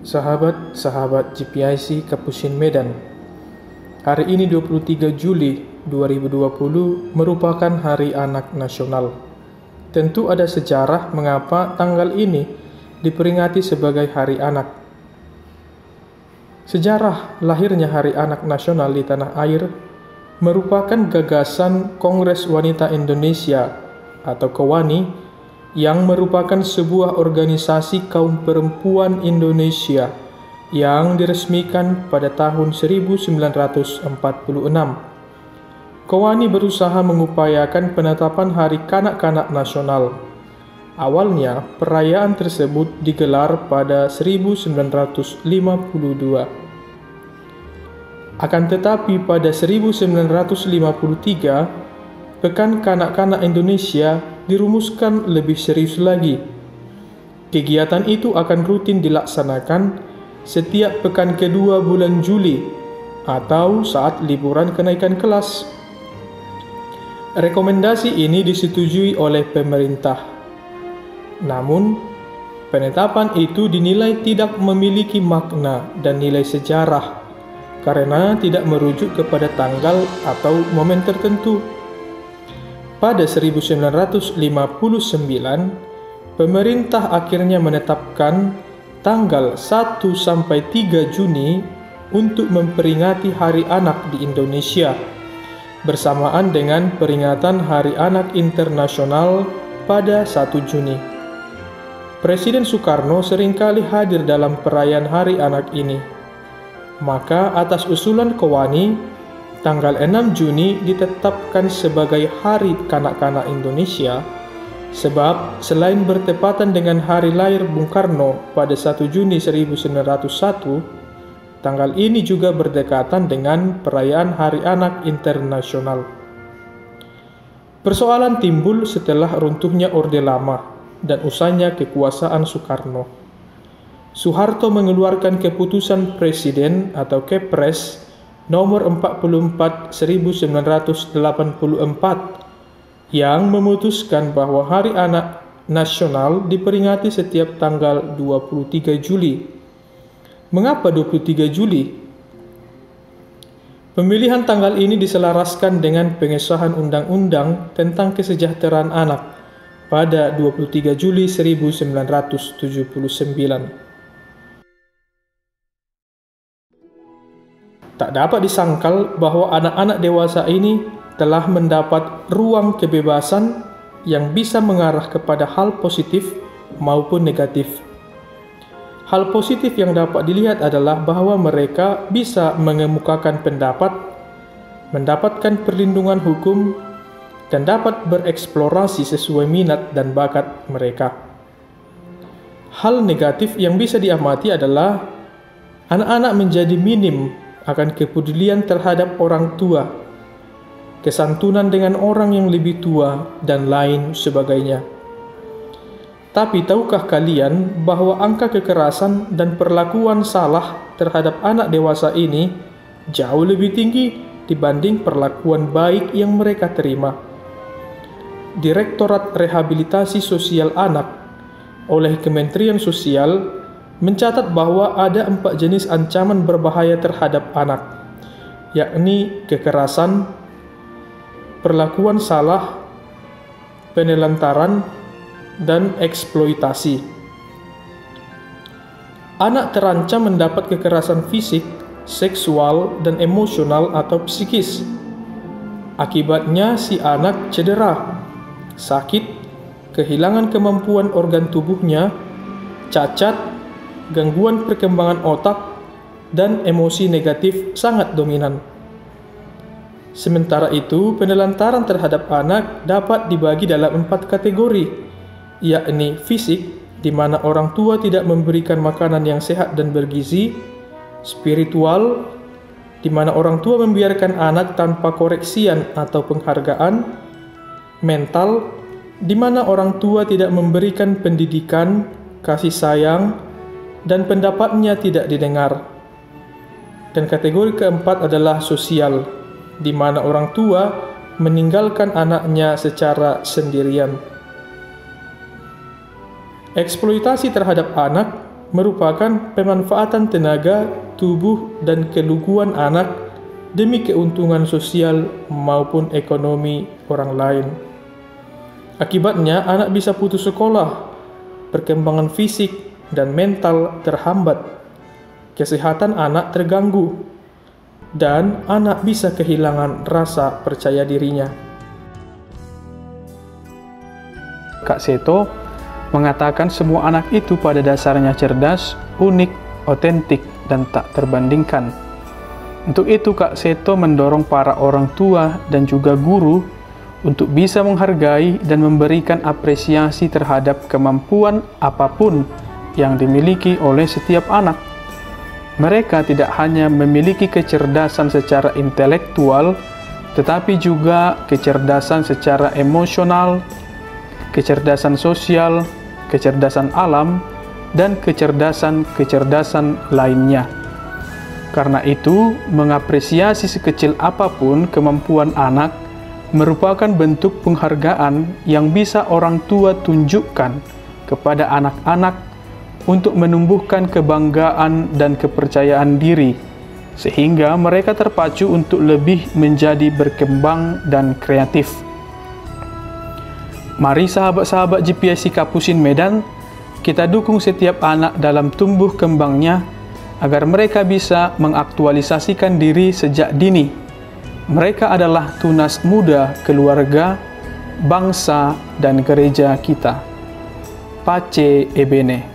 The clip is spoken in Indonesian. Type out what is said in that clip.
Sahabat-sahabat GPIC Kapusin Medan, hari ini 23 Juli 2020 merupakan Hari Anak Nasional. Tentu ada sejarah mengapa tanggal ini diperingati sebagai Hari Anak. Sejarah lahirnya Hari Anak Nasional di tanah air merupakan gagasan Kongres Wanita Indonesia atau KOWANI yang merupakan sebuah organisasi kaum perempuan Indonesia yang diresmikan pada tahun 1946. KOWANI berusaha mengupayakan penetapan Hari Kanak-kanak Nasional. Awalnya, perayaan tersebut digelar pada 1952. Akan tetapi pada 1953, Pekan Kanak-kanak Indonesia dirumuskan lebih serius lagi. Kegiatan itu akan rutin dilaksanakan setiap pekan kedua bulan Juli atau saat liburan kenaikan kelas. Rekomendasi ini disetujui oleh pemerintah. Namun, penetapan itu dinilai tidak memiliki makna dan nilai sejarah karena tidak merujuk kepada tanggal atau momen tertentu. Pada 1959, pemerintah akhirnya menetapkan tanggal 1 sampai 3 Juni untuk memperingati Hari Anak di Indonesia, bersamaan dengan peringatan Hari Anak Internasional pada 1 Juni. Presiden Soekarno seringkali hadir dalam perayaan Hari Anak ini. Maka atas usulan KOWANI, tanggal 6 Juni ditetapkan sebagai Hari Kanak-kanak Indonesia sebab selain bertepatan dengan hari lahir Bung Karno pada 1 Juni 1901, tanggal ini juga berdekatan dengan perayaan Hari Anak Internasional. Persoalan timbul setelah runtuhnya Orde Lama dan usahanya kekuasaan Soekarno. Soeharto mengeluarkan keputusan Presiden atau Kepres nomor 44 1984 yang memutuskan bahwa Hari Anak Nasional diperingati setiap tanggal 23 Juli. Mengapa 23 Juli? Pemilihan tanggal ini diselaraskan dengan pengesahan Undang-Undang tentang Kesejahteraan Anak pada 23 Juli 1979. Tak dapat disangkal bahwa anak-anak dewasa ini telah mendapat ruang kebebasan yang bisa mengarah kepada hal positif maupun negatif. Hal positif yang dapat dilihat adalah bahwa mereka bisa mengemukakan pendapat, mendapatkan perlindungan hukum, dan dapat bereksplorasi sesuai minat dan bakat mereka. Hal negatif yang bisa diamati adalah anak-anak menjadi minim akan kepedulian terhadap orang tua, kesantunan dengan orang yang lebih tua, dan lain sebagainya. Tapi tahukah kalian bahwa angka kekerasan dan perlakuan salah terhadap anak dewasa ini jauh lebih tinggi dibanding perlakuan baik yang mereka terima? Direktorat Rehabilitasi Sosial Anak oleh Kementerian Sosial mencatat bahwa ada 4 jenis ancaman berbahaya terhadap anak, yakni kekerasan, perlakuan salah, penelantaran, dan eksploitasi. Anak terancam mendapat kekerasan fisik, seksual, dan emosional atau psikis. Akibatnya si anak cedera, sakit, kehilangan kemampuan organ tubuhnya, cacat, gangguan perkembangan otak, dan emosi negatif sangat dominan. Sementara itu, penelantaran terhadap anak dapat dibagi dalam 4 kategori, yakni fisik, di mana orang tua tidak memberikan makanan yang sehat dan bergizi; spiritual, di mana orang tua membiarkan anak tanpa koreksian atau penghargaan; mental, di mana orang tua tidak memberikan pendidikan, kasih sayang, dan pendapatnya tidak didengar. Dan kategori keempat adalah sosial, di mana orang tua meninggalkan anaknya secara sendirian. Eksploitasi terhadap anak merupakan pemanfaatan tenaga, tubuh, dan keluguan anak demi keuntungan sosial maupun ekonomi orang lain. Akibatnya, anak bisa putus sekolah, perkembangan fisik dan mental terhambat, kesehatan anak terganggu, dan anak bisa kehilangan rasa percaya dirinya. Kak Seto mengatakan semua anak itu pada dasarnya cerdas, unik, otentik, dan tak terbandingkan. Untuk itu Kak Seto mendorong para orang tua dan juga guru untuk bisa menghargai dan memberikan apresiasi terhadap kemampuan apapun yang dimiliki oleh setiap anak. Mereka tidak hanya memiliki kecerdasan secara intelektual, tetapi juga kecerdasan secara emosional, kecerdasan sosial, kecerdasan alam, dan kecerdasan lainnya. Karena itu, mengapresiasi sekecil apapun kemampuan anak merupakan bentuk penghargaan yang bisa orang tua tunjukkan kepada anak-anak untuk menumbuhkan kebanggaan dan kepercayaan diri, sehingga mereka terpacu untuk lebih menjadi berkembang dan kreatif. Mari sahabat-sahabat GPIC Kapusin Medan, kita dukung setiap anak dalam tumbuh kembangnya agar mereka bisa mengaktualisasikan diri sejak dini. Mereka adalah tunas muda keluarga, bangsa, dan gereja kita. Pace Ebene.